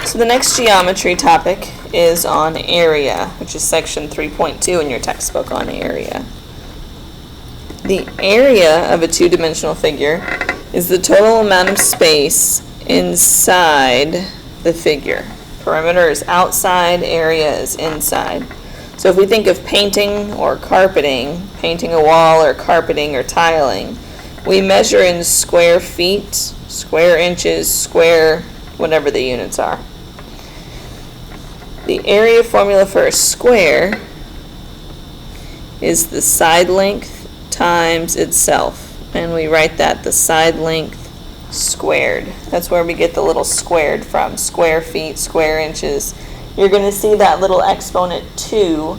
So the next geometry topic is on area, which is section 3.2 in your textbook on area. The area of a two-dimensional figure is the total amount of space inside the figure. Perimeter is outside, area is inside. So if we think of painting or carpeting, painting a wall or carpeting or tiling, we measure in square feet, square inches, square, whatever the units are. The area formula for a square is the side length times itself. And we write that the side length squared. That's where we get the little squared from, square feet, square inches. You're going to see that little exponent 2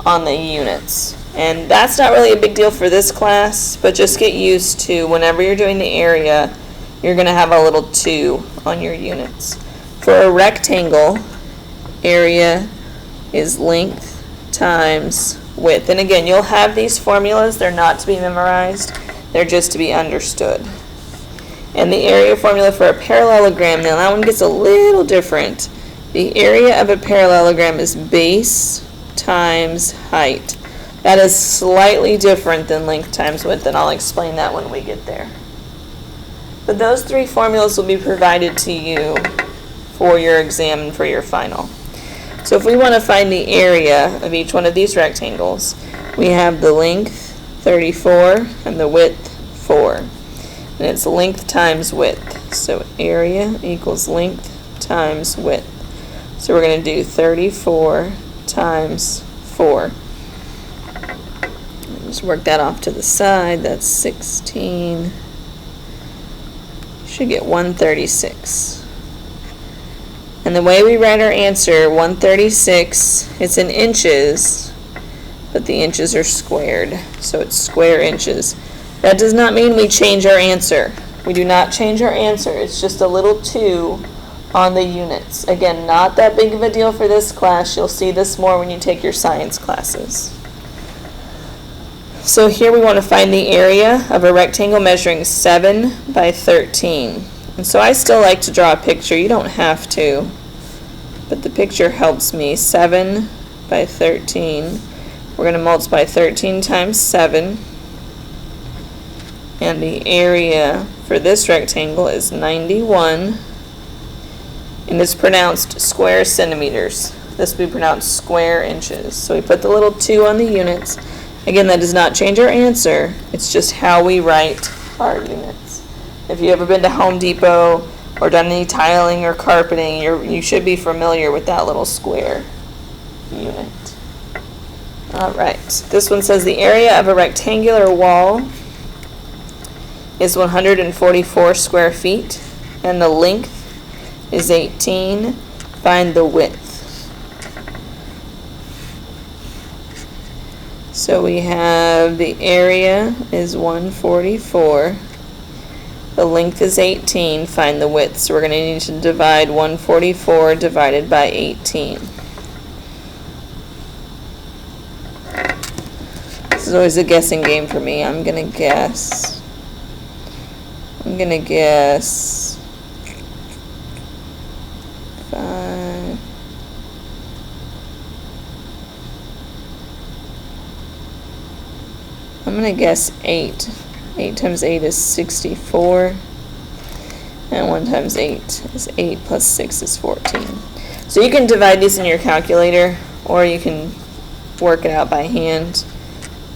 on the units. And that's not really a big deal for this class, but just get used to whenever you're doing the area, you're going to have a little 2 on your units. For a rectangle, area is length times width. And again, you'll have these formulas. They're not to be memorized. They're just to be understood. And the area formula for a parallelogram, now that one gets a little different. The area of a parallelogram is base times height. That is slightly different than length times width, and I'll explain that when we get there. But those 3 formulas will be provided to you for your exam and for your final. So if we want to find the area of each one of these rectangles, we have the length 34 and the width 4. And it's length times width. So area equals length times width. So we're going to do 34 times 4. Just work that off to the side. That's 16. You should get 136. And the way we write our answer, 136, it's in inches, but the inches are squared. So it's square inches. That does not mean we change our answer. We do not change our answer. It's just a little 2 on the units. Again, not that big of a deal for this class. You'll see this more when you take your science classes. So here we want to find the area of a rectangle measuring 7 by 13. And so I still like to draw a picture. You don't have to, but the picture helps me. 7 by 13. We're going to multiply 13 times 7. And the area for this rectangle is 91. And it's pronounced square centimeters. This will be pronounced square inches. So we put the little 2 on the units. Again, that does not change our answer. It's just how we write our units. If you've ever been to Home Depot or done any tiling or carpeting, you should be familiar with that little square unit. All right. This one says the area of a rectangular wall is 144 square feet, and the length is 18. Find the width. So we have the area is 144. The length is 18. Find the width. So we're going to need to divide 144 divided by 18. This is always a guessing game for me. I'm going to guess 5. I'm going to guess 8. 8 times 8 is 64. And 1 times 8 is 8 plus 6 is 14. So you can divide these in your calculator, or you can work it out by hand.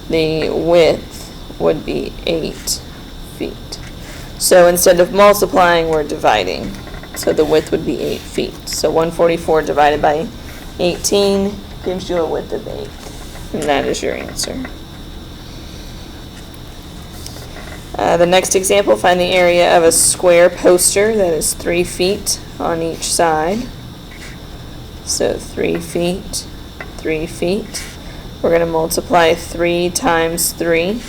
The width would be 8 feet. So instead of multiplying, we're dividing. So the width would be 8 feet. So 144 divided by 18 gives you a width of 8. And that is your answer. The next example, find the area of a square poster that is 3 feet on each side. So 3 feet, 3 feet. We're going to multiply 3 times 3,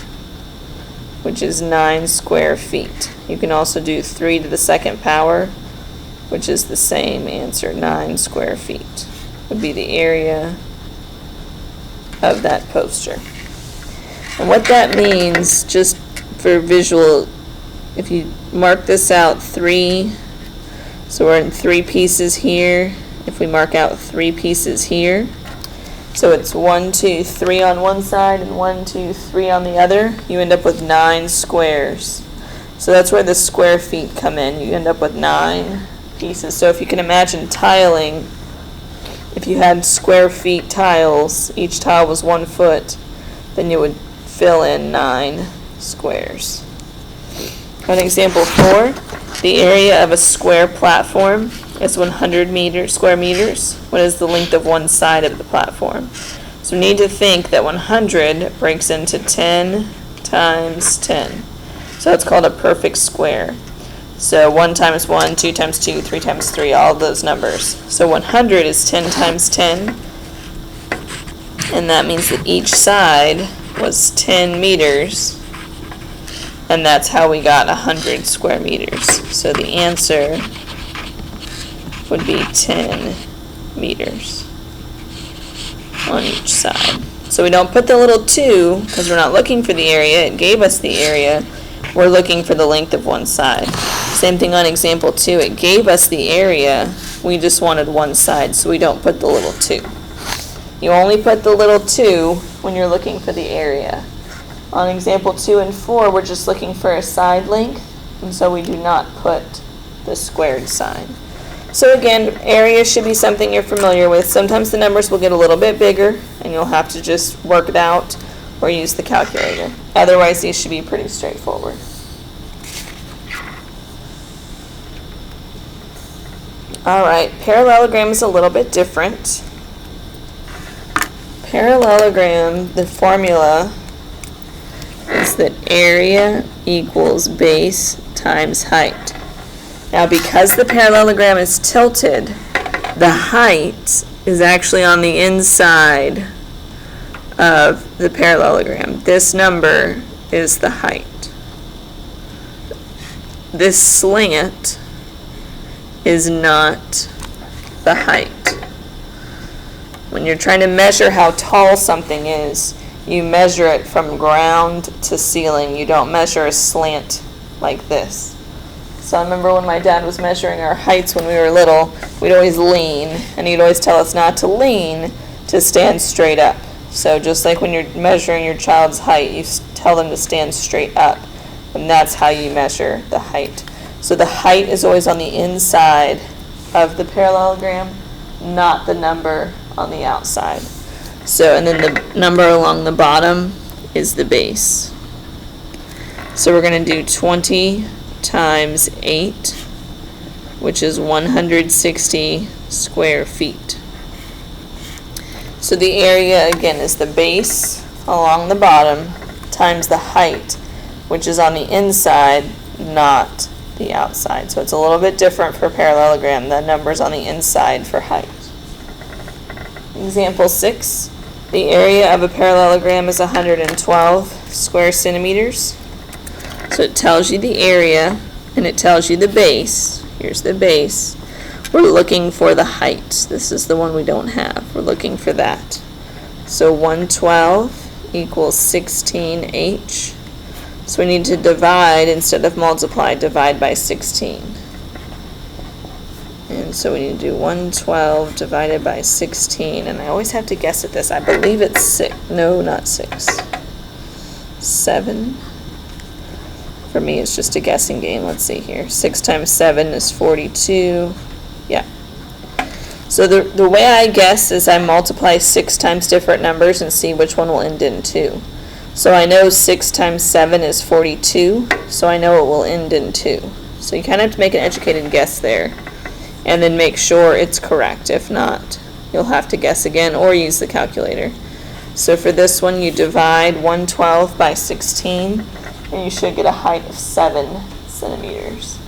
which is 9 square feet. You can also do 3 to the second power, which is the same answer. 9 square feet would be the area of that poster. And what that means, just for visual, if you mark this out, 3 So we're in 3 pieces here. If we mark out 3 pieces here, so it's 1, 2, 3 on one side and 1, 2, 3 on the other, you end up with 9 squares. So that's where the square feet come in. You end up with 9 pieces. So if you can imagine tiling, if you had square feet tiles, each tile was 1 foot, then you would fill in 9 squares. On example 4, the area of a square platform is 100 square meters. What is the length of one side of the platform? So we need to think that 100 breaks into 10 times 10. So it's called a perfect square. So 1 times 1, 2 times 2, 3 times 3, all of those numbers. So 100 is 10 times 10, and that means that each side was 10 meters, and that's how we got 100 square meters. So the answer would be 10 meters on each side. So we don't put the little 2 because we're not looking for the area. It gave us the area. We're looking for the length of one side. Same thing on example 2. It gave us the area. We just wanted one side, so we don't put the little 2. You only put the little 2 when you're looking for the area. On example 2 and 4, we're just looking for a side length, and so we do not put the squared sign. So again, area should be something you're familiar with. Sometimes the numbers will get a little bit bigger, and you'll have to just work it out or use the calculator. Otherwise, these should be pretty straightforward. All right, parallelogram is a little bit different. Parallelogram, the formula is that area equals base times height. Now, because the parallelogram is tilted, the height is actually on the inside of the parallelogram. This number is the height. This slant is not the height. When you're trying to measure how tall something is, you measure it from ground to ceiling. You don't measure a slant like this. So I remember when my dad was measuring our heights when we were little, we'd always lean, and he'd always tell us not to lean, to stand straight up. So just like when you're measuring your child's height, you tell them to stand straight up, and that's how you measure the height. So the height is always on the inside of the parallelogram, not the number on the outside. So, and then the number along the bottom is the base. So we're going to do 20 times 8, which is 160 square feet. So the area, again, is the base along the bottom times the height, which is on the inside, not the outside. So it's a little bit different for parallelogram. The number's on the inside for height. Example 6. The area of a parallelogram is 112 square centimeters. So it tells you the area, and it tells you the base. Here's the base. We're looking for the height. This is the one we don't have. We're looking for that. So 112 equals 16h. So we need to divide, instead of multiply, divide by 16. And so we need to do 112 divided by 16. And I always have to guess at this. I believe it's 6. No, not 6. 7. For me, it's just a guessing game. Let's see here. 6 times 7 is 42. Yeah. So the way I guess is I multiply 6 times different numbers and see which one will end in 2. So I know 6 times 7 is 42, so I know it will end in 2. So you kind of have to make an educated guess there, and then make sure it's correct. If not, you'll have to guess again or use the calculator. So for this one, you divide 112 by 16, and you should get a height of 7 centimeters.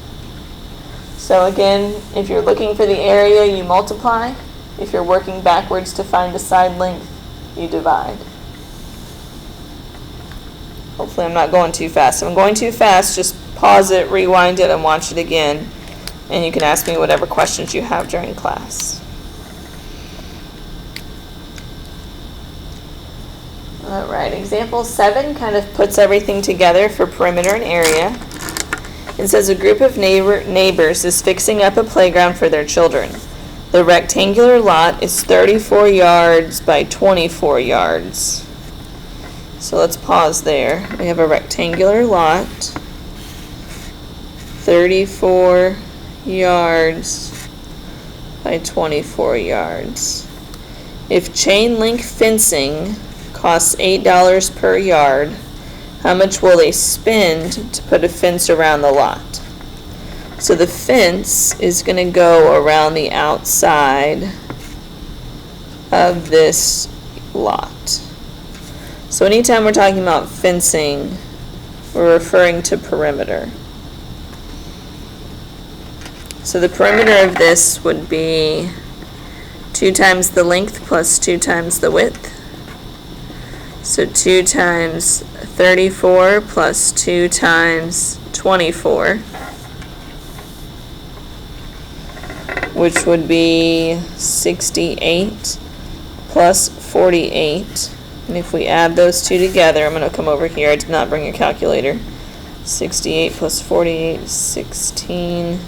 So again, if you're looking for the area, you multiply. If you're working backwards to find the side length, you divide. Hopefully I'm not going too fast. If I'm going too fast, just pause it, rewind it, and watch it again. And you can ask me whatever questions you have during class. Alright, example 7 kind of puts everything together for perimeter and area. It says a group of neighbors is fixing up a playground for their children. The rectangular lot is 34 yards by 24 yards. So let's pause there. We have a rectangular lot, 34 yards by 24 yards. If chain link fencing costs $8 per yard, how much will they spend to put a fence around the lot? So the fence is going to go around the outside of this lot. So anytime we're talking about fencing, we're referring to perimeter. So the perimeter of this would be 2 times the length plus 2 times the width. So 2 times 34 plus 2 times 24, which would be 68 plus 48. And if we add those two together, I'm going to come over here. I did not bring a calculator. 68 plus 48 is 16.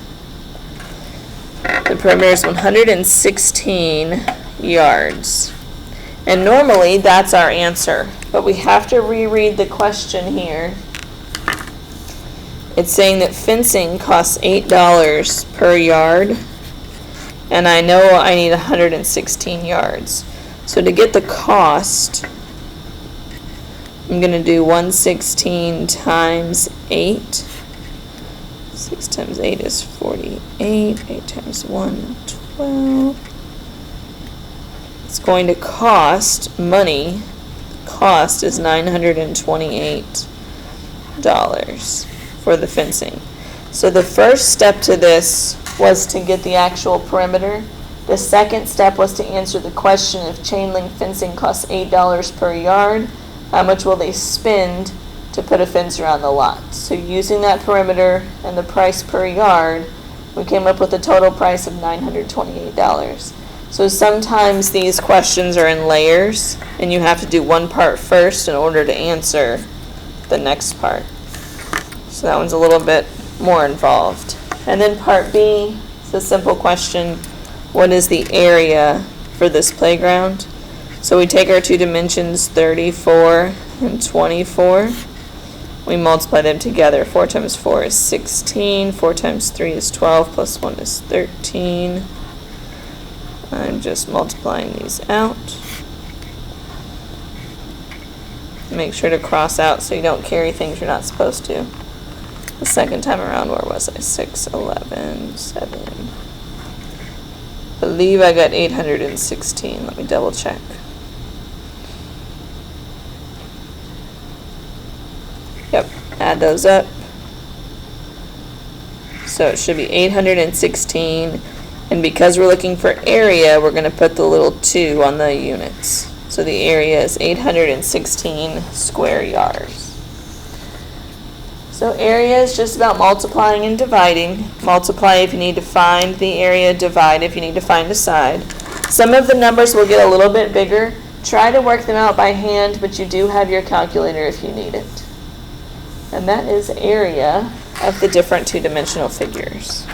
The perimeter is 116 yards. And normally that's our answer, but we have to reread the question here. It's saying that fencing costs $8 per yard, and I know I need 116 yards. So to get the cost, I'm going to do 116 times 8. 6 times 8 is 48. 8 times 1, 12. It's going to cost money. Cost is $928 for the fencing. So the first step to this was to get the actual perimeter. The second step was to answer the question: if chain link fencing costs $8 per yard, how much will they spend to put a fence around the lot? So using that perimeter and the price per yard, we came up with a total price of $928. So sometimes these questions are in layers, and you have to do one part first in order to answer the next part. So that one's a little bit more involved. And then part B, it's a simple question: what is the area for this playground? So we take our two dimensions, 34 and 24. We multiply them together. 4 times 4 is 16. 4 times 3 is 12. Plus 1 is 13. I'm just multiplying these out. Make sure to cross out so you don't carry things you're not supposed to. The second time around, where was I? 6, 11, 7. I believe I got 816. Let me double check. Yep, add those up. So it should be 816. And because we're looking for area, we're going to put the little 2 on the units. So the area is 816 square yards. So area is just about multiplying and dividing. Multiply if you need to find the area, divide if you need to find a side. Some of the numbers will get a little bit bigger. Try to work them out by hand, but you do have your calculator if you need it. And that is area of the different two-dimensional figures.